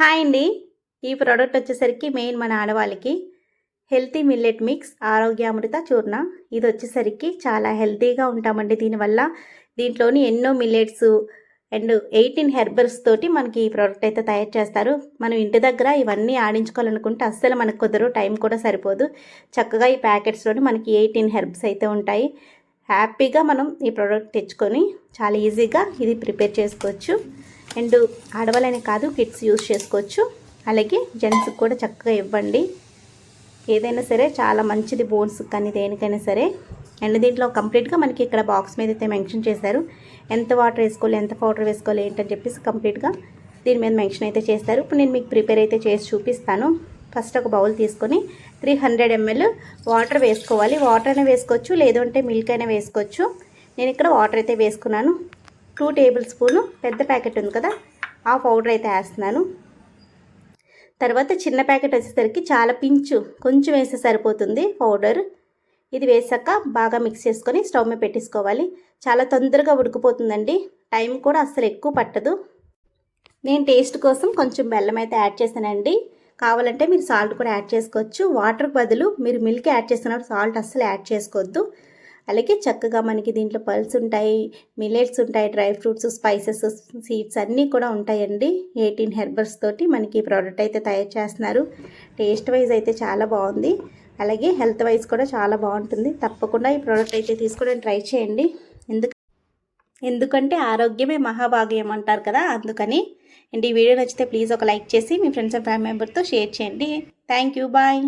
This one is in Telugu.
హాయ్ అండి. ఈ ప్రోడక్ట్ వచ్చేసరికి మెయిన్ మన ఆడవాళ్ళకి హెల్తీ మిల్లెట్ మిక్స్ ఆరోగ్యామృత చూర్ణ. ఇది వచ్చేసరికి చాలా హెల్తీగా ఉంటామండి. దీనివల్ల దీంట్లోని ఎన్నో మిల్లెట్స్ అండ్ 18 హెర్బల్స్ తోటి మనకి ఈ ప్రోడక్ట్ అయితే తయారు చేస్తారు. మనం ఇంటి దగ్గర ఇవన్నీ ఆడించుకోవాలనుకుంటే అస్సలు మనకు కుదరు, టైం కూడా సరిపోదు. చక్కగా ఈ ప్యాకెట్స్లోని మనకి 18 హెర్బ్స్ అయితే ఉంటాయి. హ్యాపీగా మనం ఈ ప్రోడక్ట్ తెచ్చుకొని చాలా ఈజీగా ఇది ప్రిపేర్ చేసుకోవచ్చు. అండ్ ఆడవాళ్ళనే కాదు, కిడ్స్ యూజ్ చేసుకోవచ్చు. అలాగే జెంట్స్కి కూడా చక్కగా ఇవ్వండి. ఏదైనా సరే చాలా మంచిది బోన్స్ కానీ దేనికైనా సరే. అండ్ దీంట్లో కంప్లీట్గా మనకి ఇక్కడ బాక్స్ మీద అయితే మెన్షన్ చేశారు. ఎంత వాటర్ వేసుకోవాలి, ఎంత పౌడర్ వేసుకోవాలి ఏంటని చెప్పేసి కంప్లీట్గా దీని మీద మెన్షన్ అయితే చేస్తారు. ఇప్పుడు నేను మీకు ప్రిపేర్ అయితే చేసి చూపిస్తాను. ఫస్ట్ ఒక బౌల్ తీసుకొని 300 ml వాటర్ వేసుకోవాలి. వాటర్ అయినా వేసుకోవచ్చు, లేదంటే మిల్క్ అయినా వేసుకోవచ్చు. నేను ఇక్కడ వాటర్ అయితే వేసుకున్నాను. 2 టేబుల్ స్పూను పెద్ద ప్యాకెట్ ఉంది కదా, ఆ పౌడర్ అయితే వేస్తున్నాను. తర్వాత చిన్న ప్యాకెట్ వచ్చేసరికి చాలా కొంచెం వేస్తే సరిపోతుంది పౌడర్. ఇది వేసాక బాగా మిక్స్ చేసుకొని స్టవ్ మీద పెట్టేసుకోవాలి. చాలా తొందరగా ఉడికిపోతుందండి, టైం కూడా అస్సలు ఎక్కువ పట్టదు. నేను టేస్ట్ కోసం కొంచెం బెల్లం అయితే యాడ్ చేశానండి. కావాలంటే మీరు సాల్ట్ కూడా యాడ్ చేసుకోవచ్చు. వాటర్ బదులు మీరు మిల్క్ యాడ్ చేస్తున్నప్పుడు సాల్ట్ అస్సలు యాడ్ చేసుకోవద్దు. అలాగే చక్కగా మనకి దీంట్లో పల్స్ ఉంటాయి, మిల్లెట్స్ ఉంటాయి, డ్రై ఫ్రూట్స్, స్పైసెస్, సీడ్స్ అన్నీ కూడా ఉంటాయండి. 18 హెర్బల్స్ తోటి మనకి ఈ ప్రోడక్ట్ అయితే తయారు చేస్తున్నారు. టేస్ట్ వైజ్ అయితే చాలా బాగుంది, అలాగే హెల్త్ వైజ్ కూడా చాలా బాగుంటుంది. తప్పకుండా ఈ ప్రోడక్ట్ అయితే తీసుకోవడానికి ట్రై చేయండి. ఎందుకంటే ఆరోగ్యమే మహాభాగ్యం అంటారు కదా, అందుకని. అండ్ ఈ వీడియో నచ్చితే ప్లీజ్ ఒక లైక్ చేసి మీ ఫ్రెండ్స్ అండ్ ఫ్యామిలీ మెంబర్తో షేర్ చేయండి. Thank you, bye.